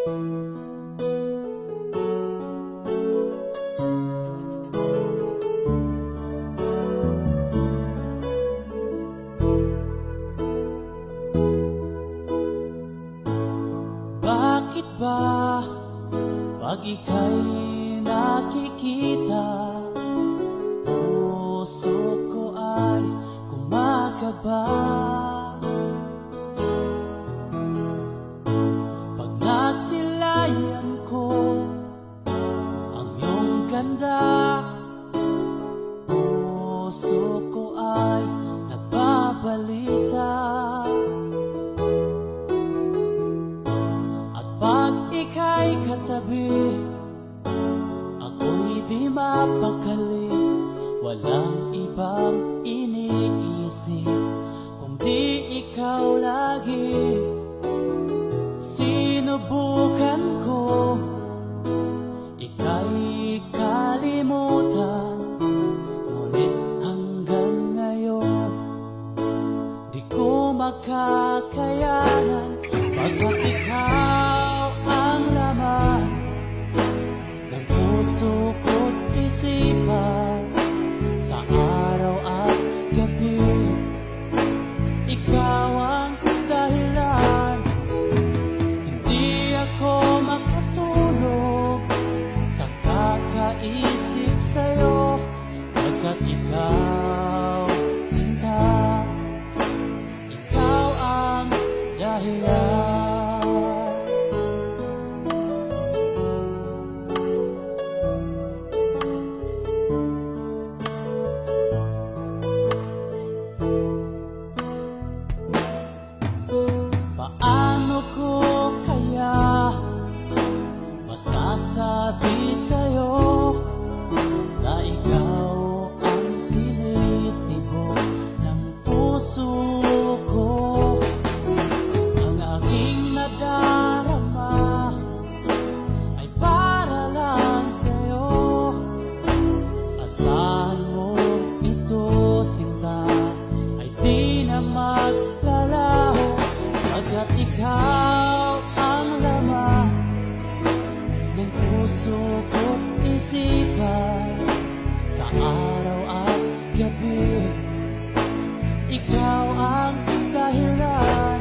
Bakit ba pag ika'y nakikita, puso ko ay kumakaba? Pag nasilayan ko ang iyong ganda, puso ko ay nagbabalisa. Pag ika'y katabi, ako'y di mapakali. Walang ibang iniisip kundi ikaw lagi. Sinubukan ko ika'y kalimutan, ngunit hanggang ngayon di ko makakayanan. Pagkat ikaw ang laman ng puso ko't isipan, sa araw at gabi ikaw ang dahilan. Hindi ako makatulog sa kakaisip sa'yo, pagkat ikaw, sinta, ikaw ang dahilan. Paano ko kaya masasabi sa'yo na ikaw ang tinitibok ng puso ko? Ang aking nadarama ay para lang sa'yo. Asahan mo ito, sinta, ay di na maglalaho, pagkat ikaw ang laman ng puso ko't isipan, sa araw at gabi ikaw ang dahilan.